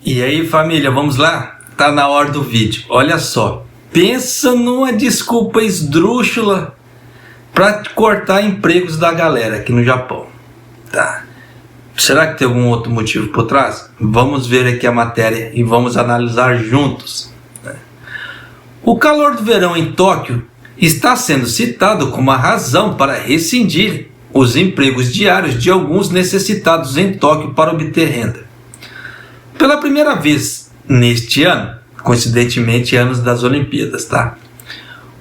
E aí, família, vamos lá? Tá na hora do vídeo. Olha só, pensa numa desculpa esdrúxula para cortar empregos da galera aqui no Japão. Tá. Será que tem algum outro motivo por trás? Vamos ver aqui a matéria e vamos analisar juntos. O calor do verão em Tóquio está sendo citado como a razão para rescindir os empregos diários de alguns necessitados em Tóquio para obter renda. Pela primeira vez neste ano, coincidentemente anos das Olimpíadas, tá?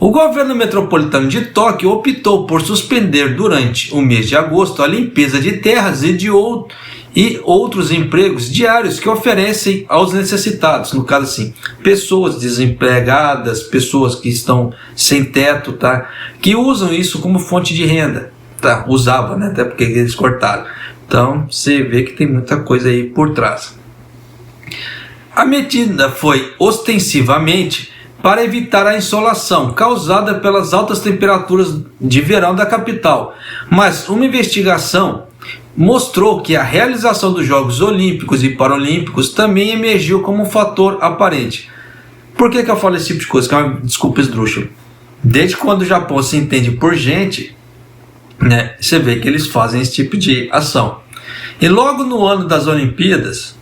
O governo metropolitano de Tóquio optou por suspender durante o mês de agosto a limpeza de terras e outros empregos diários que oferecem aos necessitados, no caso assim, pessoas desempregadas, pessoas que estão sem teto, tá? Que usam isso como fonte de renda, tá? Usavam, né? Até porque eles cortaram. Então você vê que tem muita coisa aí por trás. A medida foi ostensivamente para evitar a insolação causada pelas altas temperaturas de verão da capital, mas uma investigação mostrou que a realização dos Jogos Olímpicos e Paralímpicos também emergiu como um fator aparente. Por que eu falo esse tipo de coisa? Que é uma desculpa esdrúxula. Desde quando o Japão se entende por gente, né, você vê que eles fazem esse tipo de ação. E logo no ano das Olimpíadas,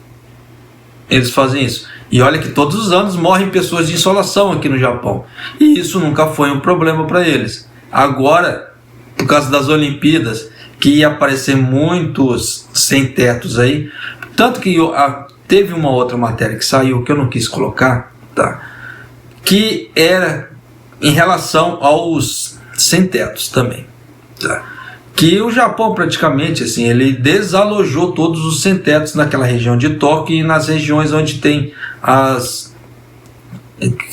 eles fazem isso. E olha que todos os anos morrem pessoas de insolação aqui no Japão. E isso nunca foi um problema para eles. Agora, por causa das Olimpíadas, que ia aparecer muitos sem tetos aí. Tanto que teve uma outra matéria que saiu, que eu não quis colocar, tá? Que era em relação aos sem tetos também, tá? Que o Japão praticamente assim, ele desalojou todos os sem-tetos naquela região de Tóquio e nas regiões onde tem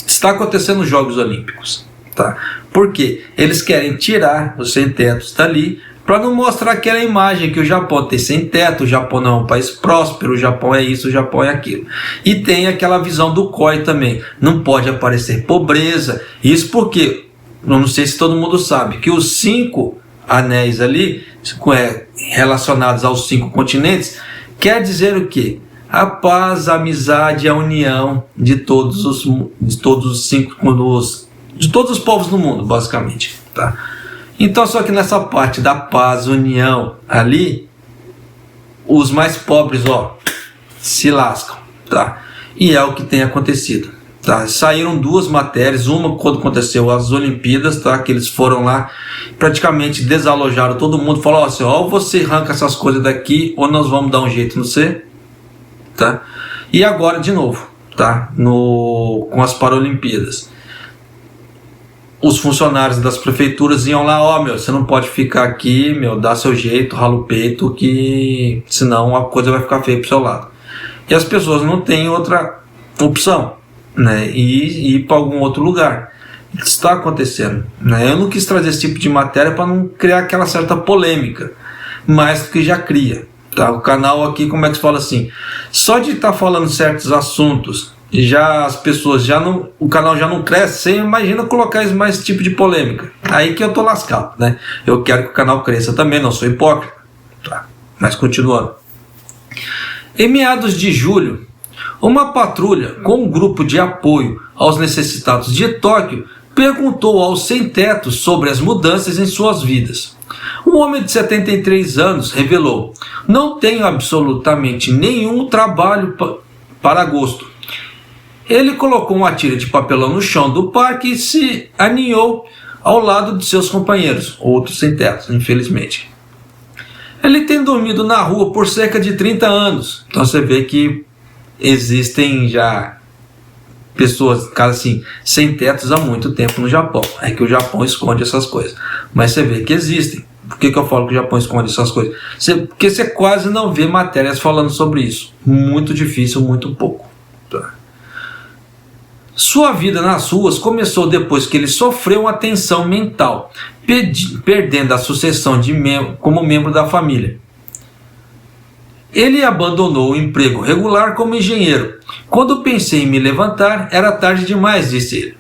está acontecendo os Jogos Olímpicos, tá? Porque eles querem tirar os sem-tetos dali para não mostrar aquela imagem que o Japão tem sem-teto, o Japão não é um país próspero, o Japão é isso, o Japão é aquilo. E tem aquela visão do COI também, não pode aparecer pobreza. Isso porque, não sei se todo mundo sabe, que os 5 anéis ali, relacionados aos 5 continentes, quer dizer o quê? A paz, a amizade, a união de todos os 5, de todos os povos do mundo, basicamente, tá? Então, só que nessa parte da paz, união ali, os mais pobres, se lascam, tá? E é o que tem acontecido. Tá, saíram 2 matérias, uma quando aconteceu as Olimpíadas, tá, que eles foram lá, praticamente desalojaram todo mundo, falaram assim, ou você arranca essas coisas daqui, ou nós vamos dar um jeito no você, tá? E agora de novo, tá, com as Paralimpíadas, os funcionários das prefeituras iam lá, você não pode ficar aqui, dá seu jeito, rala o peito, que senão a coisa vai ficar feia pro seu lado. E as pessoas não têm outra opção, né, e ir para algum outro lugar. Isso está acontecendo, né? Eu não quis trazer esse tipo de matéria para não criar aquela certa polêmica, mais do que já cria, tá? O canal aqui, como é que se fala assim, só de estar falando certos assuntos, já as pessoas o canal já não cresce, você imagina colocar mais tipo de polêmica, aí que eu tô lascado, né? Eu quero que o canal cresça também, não sou hipócrita, tá? Mas continuando. Em meados de julho, uma patrulha com um grupo de apoio aos necessitados de Tóquio perguntou aos sem-tetos sobre as mudanças em suas vidas. Um homem de 73 anos revelou: "Não tenho absolutamente nenhum trabalho para agosto." Ele colocou uma tira de papelão no chão do parque e se aninhou ao lado de seus companheiros, outros sem-tetos, infelizmente. Ele tem dormido na rua por cerca de 30 anos. Então você vê que existem já pessoas, assim, sem tetos há muito tempo no Japão. É que o Japão esconde essas coisas, mas você vê que existem. Por que eu falo que o Japão esconde essas coisas? Porque você quase não vê matérias falando sobre isso. Muito difícil, muito pouco, tá? Sua vida nas ruas começou depois que ele sofreu uma tensão mental, perdendo a sucessão como membro da família. Ele abandonou o emprego regular como engenheiro. "Quando pensei em me levantar, era tarde demais", disse ele.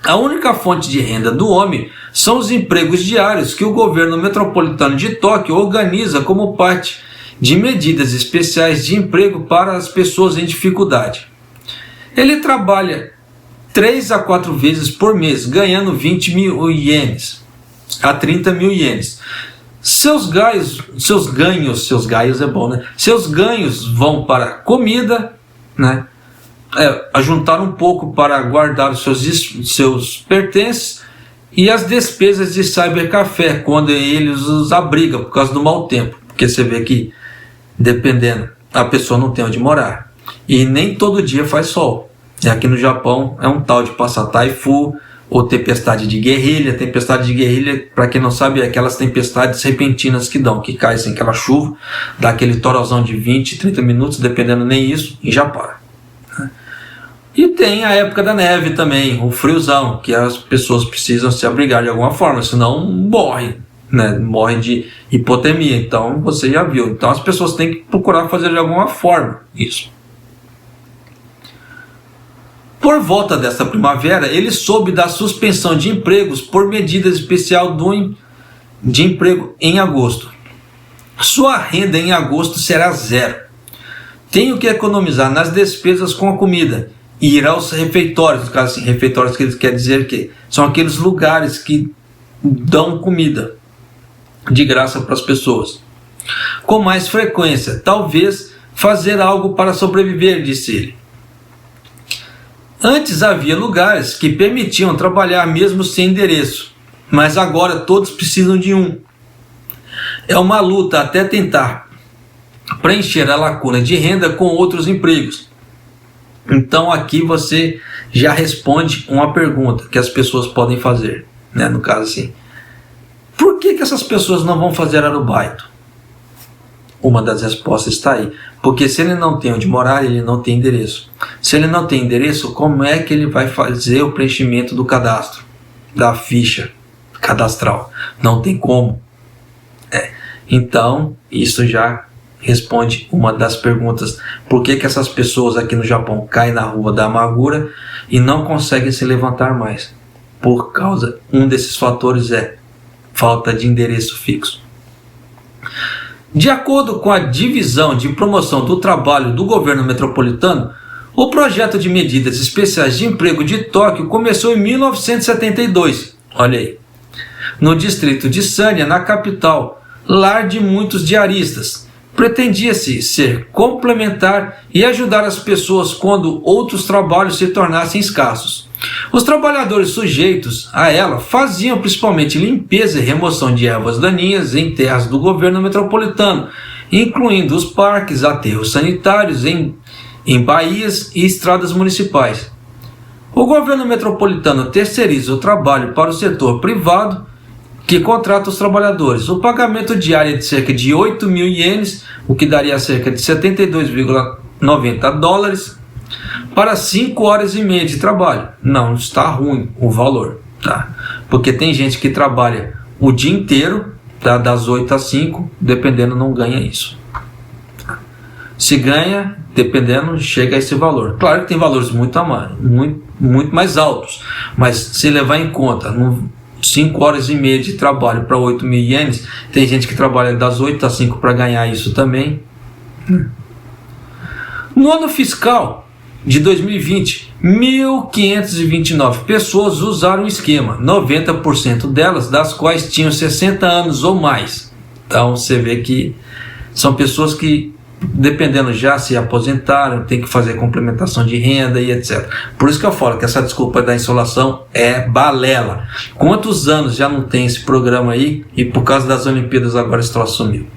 A única fonte de renda do homem são os empregos diários que o governo metropolitano de Tóquio organiza como parte de medidas especiais de emprego para as pessoas em dificuldade. Ele trabalha 3 a 4 vezes por mês, ganhando 20 mil ienes a 30 mil ienes. Seus ganhos vão para comida, né? Ajuntar um pouco para guardar os seus pertences e as despesas de cybercafé, quando eles os abrigam por causa do mau tempo, porque você vê que, dependendo, a pessoa não tem onde morar e nem todo dia faz sol. E aqui no Japão é um tal de passar taifu ou tempestade de guerrilha. Tempestade de guerrilha, para quem não sabe, é aquelas tempestades repentinas que cai assim, aquela chuva, dá aquele torozão de 20, 30 minutos, dependendo, nem isso, e já para. E tem a época da neve também, o friozão, que as pessoas precisam se abrigar de alguma forma, senão morrem, né? Morrem de hipotermia. Então você já viu. Então as pessoas têm que procurar fazer de alguma forma isso. Por volta desta primavera, ele soube da suspensão de empregos por medida especial de emprego em agosto. Sua renda em agosto será zero. Tenho que economizar nas despesas com a comida e ir aos refeitórios. No caso, assim, refeitórios que quer dizer que são aqueles lugares que dão comida de graça para as pessoas. Com mais frequência, talvez fazer algo para sobreviver, disse ele. Antes havia lugares que permitiam trabalhar mesmo sem endereço, mas agora todos precisam de um. É uma luta até tentar preencher a lacuna de renda com outros empregos. Então aqui você já responde uma pergunta que as pessoas podem fazer, né? No caso assim, por que essas pessoas não vão fazer arubaito? Uma das respostas está aí. Porque se ele não tem onde morar, ele não tem endereço. Se ele não tem endereço, como é que ele vai fazer o preenchimento do cadastro, da ficha cadastral? Não tem como. Então, isso já responde uma das perguntas. Por que essas pessoas aqui no Japão caem na rua da amargura e não conseguem se levantar mais? Por causa, um desses fatores é falta de endereço fixo. De acordo com a Divisão de Promoção do Trabalho do Governo Metropolitano, o projeto de medidas especiais de emprego de Tóquio começou em 1972, olha aí, no distrito de Sanya, na capital, lar de muitos diaristas. Pretendia-se ser complementar e ajudar as pessoas quando outros trabalhos se tornassem escassos. Os trabalhadores sujeitos a ela faziam principalmente limpeza e remoção de ervas daninhas em terras do governo metropolitano, incluindo os parques, aterros sanitários em baías e estradas municipais. O governo metropolitano terceiriza o trabalho para o setor privado, que contrata os trabalhadores. O pagamento diário é de cerca de 8 mil ienes, o que daria cerca de 72,90 dólares, para 5 horas e meia de trabalho. Não está ruim o valor, tá? Porque tem gente que trabalha o dia inteiro, tá? Das 8 às 5, dependendo, não ganha isso. Se ganha, dependendo, chega a esse valor. Claro que tem valores muito mais altos, mas se levar em conta 5 horas e meia de trabalho para 8 mil ienes, tem gente que trabalha das 8 às 5 para ganhar isso também. No ano fiscal de 2020, 1.529 pessoas usaram o esquema, 90% delas, das quais tinham 60 anos ou mais. Então você vê que são pessoas que, dependendo, já se aposentaram, tem que fazer complementação de renda e etc. Por isso que eu falo que essa desculpa da insolação é balela. Quantos anos já não tem esse programa aí e por causa das Olimpíadas agora esse troço sumiu?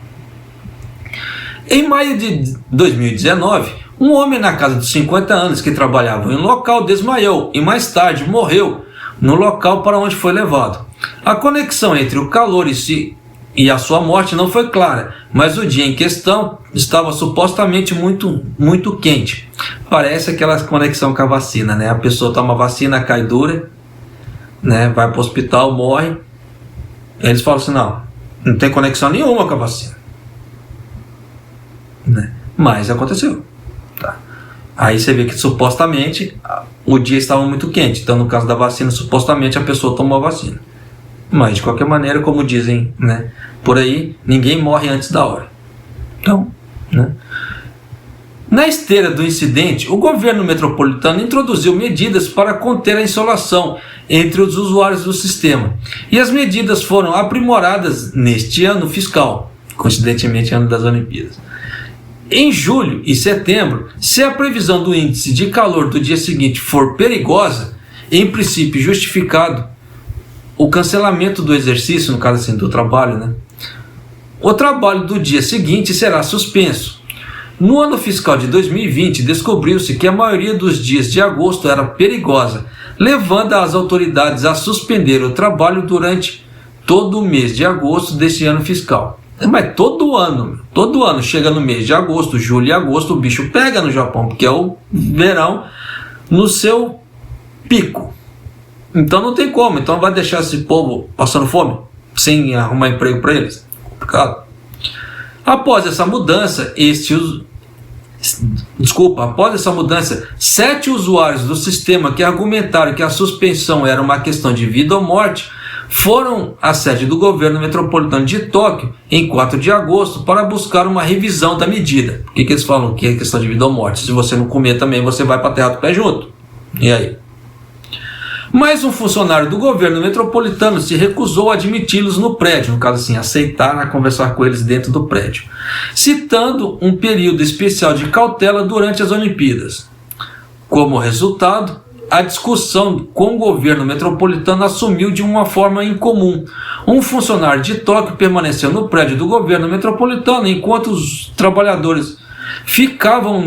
Em maio de 2019, um homem na casa de 50 anos que trabalhava em um local desmaiou e mais tarde morreu no local para onde foi levado. A conexão entre o calor e a sua morte não foi clara, mas o dia em questão estava supostamente muito quente. Parece aquela conexão com a vacina, né? A pessoa toma a vacina, cai dura, né? Vai para o hospital, morre. Eles falam assim, não tem conexão nenhuma com a vacina, né? Mas aconteceu. Tá. Aí você vê que supostamente o dia estava muito quente. Então, no caso da vacina, supostamente a pessoa tomou a vacina. Mas de qualquer maneira, como dizem, né, por aí, ninguém morre antes da hora. Então, né? Na esteira do incidente, o governo metropolitano introduziu medidas para conter a insolação entre os usuários do sistema. E as medidas foram aprimoradas neste ano fiscal, coincidentemente ano das Olimpíadas. Em julho e setembro, se a previsão do índice de calor do dia seguinte for perigosa, em princípio justificado o cancelamento do exercício, no caso assim, do trabalho, né? O trabalho do dia seguinte será suspenso. No ano fiscal de 2020, descobriu-se que a maioria dos dias de agosto era perigosa, levando as autoridades a suspender o trabalho durante todo o mês de agosto deste ano fiscal. Mas todo ano chega no mês de agosto, julho e agosto, o bicho pega no Japão, porque é o verão no seu pico. Então não tem como, então vai deixar esse povo passando fome, sem arrumar emprego para eles? Complicado. Após essa mudança, 7 usuários do sistema que argumentaram que a suspensão era uma questão de vida ou morte foram à sede do governo metropolitano de Tóquio em 4 de agosto para buscar uma revisão da medida. Por que eles falam que é questão de vida ou morte? Se você não comer também, você vai para a terra do pé junto. E aí? Mas um funcionário do governo metropolitano se recusou a admiti-los no prédio, no caso assim, aceitar a conversar com eles dentro do prédio, citando um período especial de cautela durante as Olimpíadas. Como resultado, a discussão com o governo metropolitano assumiu de uma forma incomum. Um funcionário de Tóquio permaneceu no prédio do governo metropolitano enquanto os trabalhadores ficavam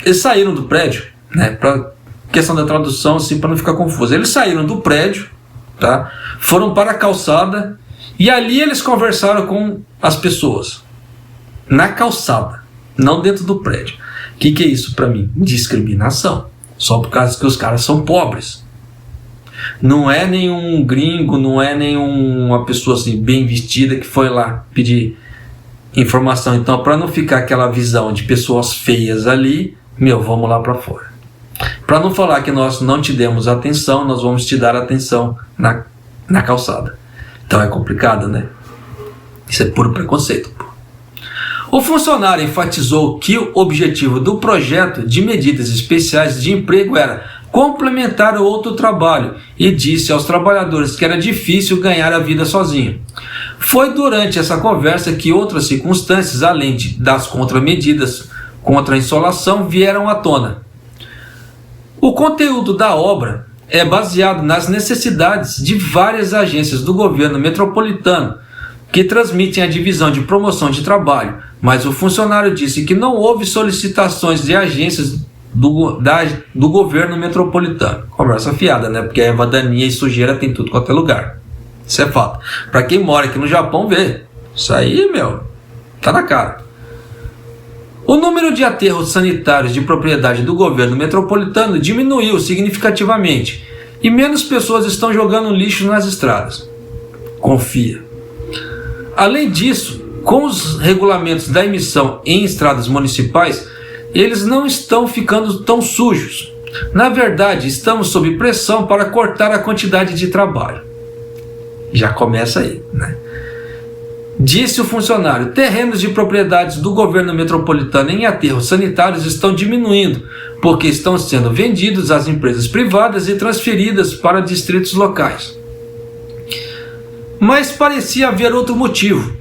Eles saíram do prédio, né, para questão da tradução, assim, para não ficar confuso. Eles saíram do prédio, tá? Foram para a calçada e ali eles conversaram com as pessoas. Na calçada, não dentro do prédio. O que é isso para mim? Discriminação. Só por causa que os caras são pobres. Não é nenhum gringo, não é nenhuma pessoa assim, bem vestida que foi lá pedir informação. Então, para não ficar aquela visão de pessoas feias ali, vamos lá para fora. Para não falar que nós não te demos atenção, nós vamos te dar atenção na calçada. Então é complicado, né? Isso é puro preconceito. O funcionário enfatizou que o objetivo do projeto de medidas especiais de emprego era complementar o outro trabalho e disse aos trabalhadores que era difícil ganhar a vida sozinho. Foi durante essa conversa que outras circunstâncias, além das contramedidas contra a insolação, vieram à tona. O conteúdo da obra é baseado nas necessidades de várias agências do governo metropolitano que transmitem a divisão de promoção de trabalho, mas o funcionário disse que não houve solicitações de agências do governo metropolitano. Conversa fiada, né? Porque a evadania e sujeira tem tudo quanto é lugar. Isso é fato. Para quem mora aqui no Japão, vê. Isso aí, tá na cara. O número de aterros sanitários de propriedade do governo metropolitano diminuiu significativamente e menos pessoas estão jogando lixo nas estradas. Confia. Além disso, com os regulamentos da emissão em estradas municipais, eles não estão ficando tão sujos. Na verdade, estamos sob pressão para cortar a quantidade de trabalho. Já começa aí, né? Disse o funcionário, terrenos de propriedades do governo metropolitano em aterros sanitários estão diminuindo, porque estão sendo vendidos às empresas privadas e transferidas para distritos locais. Mas parecia haver outro motivo: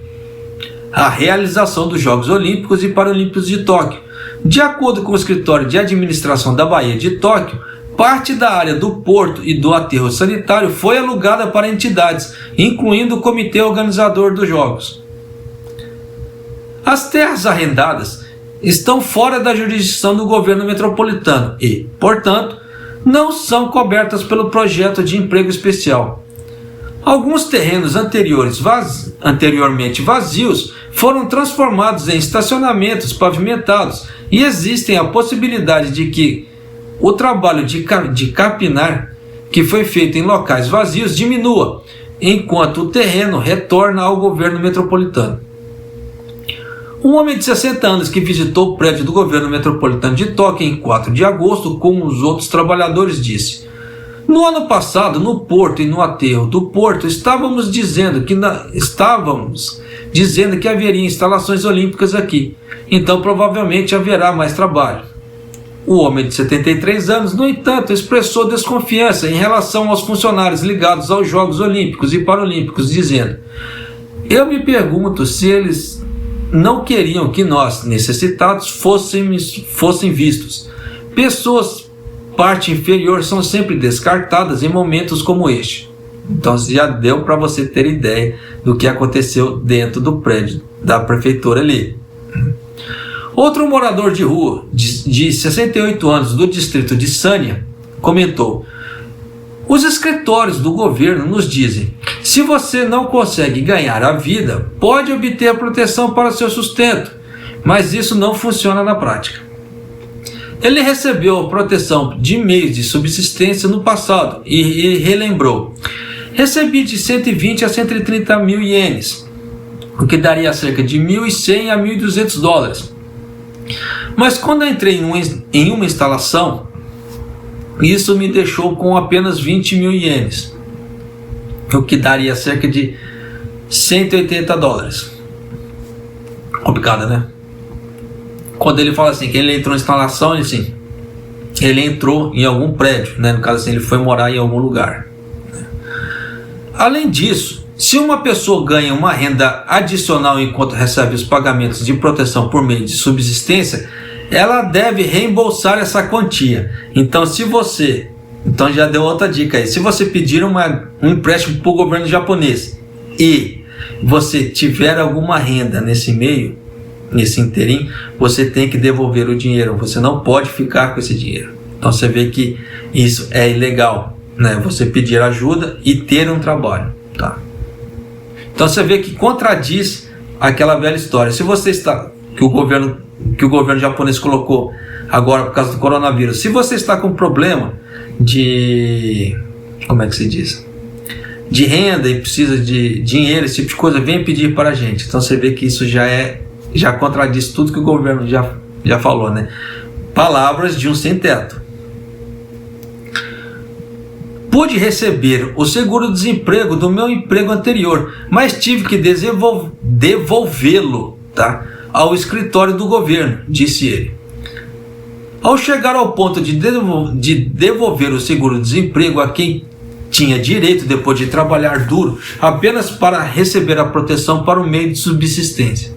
a realização dos Jogos Olímpicos e Paralímpicos de Tóquio. De acordo com o escritório de administração da Baía de Tóquio, parte da área do porto e do aterro sanitário foi alugada para entidades, incluindo o comitê organizador dos Jogos. As terras arrendadas estão fora da jurisdição do governo metropolitano e, portanto, não são cobertas pelo projeto de emprego especial. Alguns terrenos anteriormente vazios foram transformados em estacionamentos pavimentados e existe a possibilidade de que o trabalho de capinar que foi feito em locais vazios diminua, enquanto o terreno retorna ao governo metropolitano. Um homem de 60 anos que visitou o prédio do governo metropolitano de Tóquio em 4 de agosto com os outros trabalhadores disse: No ano passado, no Porto e no aterro do Porto, estávamos dizendo que haveria instalações olímpicas aqui, então provavelmente haverá mais trabalho. O homem de 73 anos, no entanto, expressou desconfiança em relação aos funcionários ligados aos Jogos Olímpicos e Paralímpicos, dizendo: eu me pergunto se eles não queriam que nós, necessitados, fossem vistos. Pessoas parte inferior são sempre descartadas em momentos como este. Então já deu para você ter ideia do que aconteceu dentro do prédio da prefeitura ali. Outro morador de rua, de 68 anos, do distrito de Sânia, comentou: os escritórios do governo nos dizem: se você não consegue ganhar a vida, pode obter proteção para seu sustento, mas isso não funciona na prática. Ele recebeu a proteção de meios de subsistência no passado e relembrou: recebi de 120 a 130 mil ienes, o que daria cerca de 1.100 a 1.200 dólares. Mas quando entrei em uma instalação, isso me deixou com apenas 20 mil ienes, o que daria cerca de 180 dólares. Complicado, né? Quando ele fala assim, que ele entrou na instalação, ele entrou em algum prédio, né? No caso assim, ele foi morar em algum lugar. Além disso, se uma pessoa ganha uma renda adicional enquanto recebe os pagamentos de proteção por meio de subsistência, ela deve reembolsar essa quantia. Então já deu outra dica aí. Se você pedir um empréstimo para o governo japonês e você tiver alguma renda nesse meio, nesse interim, você tem que devolver o dinheiro. Você não pode ficar com esse dinheiro. Então você vê que isso é ilegal, né? Você pedir ajuda e ter um trabalho, tá? Então você vê que contradiz aquela velha história. Se você está que o governo japonês colocou agora por causa do coronavírus, se você está com problema de renda e precisa de dinheiro, esse tipo de coisa, vem pedir para a gente. Então você vê que isso já contradiz tudo que o governo já falou, né? Palavras de um sem teto. Pude receber o seguro-desemprego do meu emprego anterior, mas tive que devolvê-lo, tá, ao escritório do governo, disse ele. Ao chegar ao ponto de devolver o seguro-desemprego a quem tinha direito depois de trabalhar duro apenas para receber a proteção para o meio de subsistência,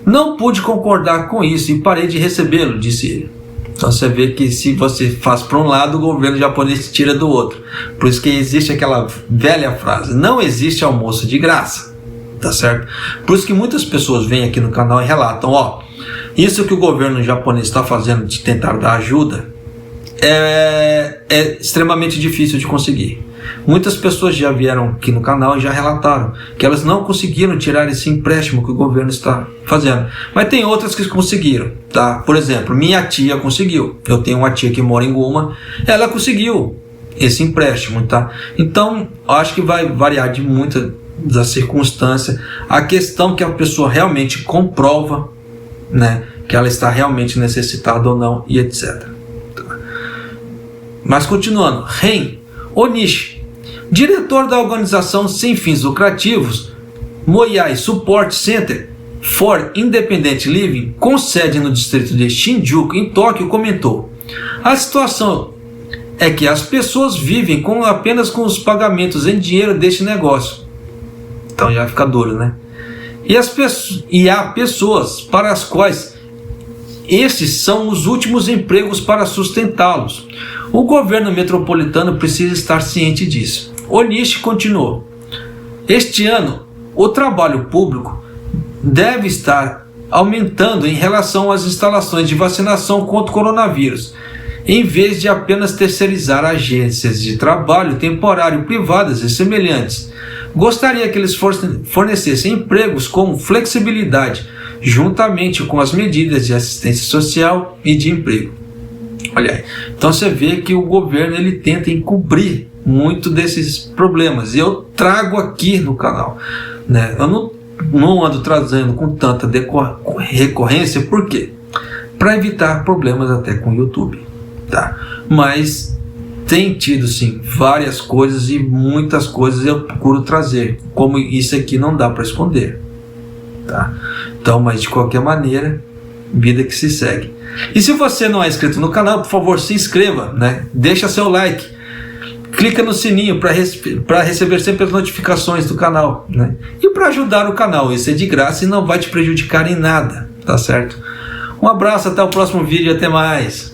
não pude concordar com isso e parei de recebê-lo, disse ele. Então você vê que se você faz para um lado, o governo japonês tira do outro. Por isso que existe aquela velha frase: não existe almoço de graça, tá certo? Por isso que muitas pessoas vêm aqui no canal e relatam: isso que o governo japonês está fazendo de tentar dar ajuda é extremamente difícil de conseguir. Muitas pessoas já vieram aqui no canal e já relataram que elas não conseguiram tirar esse empréstimo que o governo está fazendo. Mas tem outras que conseguiram, tá? Por exemplo, minha tia conseguiu. Eu tenho uma tia que mora em Guma, ela conseguiu esse empréstimo, tá? Então, acho que vai variar de muitas das circunstâncias. A questão que a pessoa realmente comprova, né, que ela está realmente necessitada ou não, e etc. Mas continuando, Ren Onishi, diretor da organização sem fins lucrativos Moyai Support Center for Independent Living, com sede no distrito de Shinjuku, em Tóquio, comentou: a situação é que as pessoas vivem apenas com os pagamentos em dinheiro deste negócio. Então já fica duro, né? E há pessoas para as quais esses são os últimos empregos para sustentá-los. O governo metropolitano precisa estar ciente disso. Onishi continuou: este ano, o trabalho público deve estar aumentando em relação às instalações de vacinação contra o coronavírus, em vez de apenas terceirizar agências de trabalho temporário privadas e semelhantes. Gostaria que eles fornecessem empregos com flexibilidade, juntamente com as medidas de assistência social e de emprego. Olha aí. Então você vê que o governo ele tenta encobrir muito desses problemas. E eu trago aqui no canal, né? Eu não ando trazendo com tanta recorrência. Por quê? Para evitar problemas até com o YouTube, tá? Mas tem tido sim várias coisas, e muitas coisas eu procuro trazer, como isso aqui não dá para esconder, tá? Então, mas de qualquer maneira, vida que se segue. E se você não é inscrito no canal, por favor, se inscreva, né? Deixa seu like, clica no sininho para receber sempre as notificações do canal, né? E para ajudar o canal, isso é de graça e não vai te prejudicar em nada, tá certo? Um abraço, até o próximo vídeo, até mais!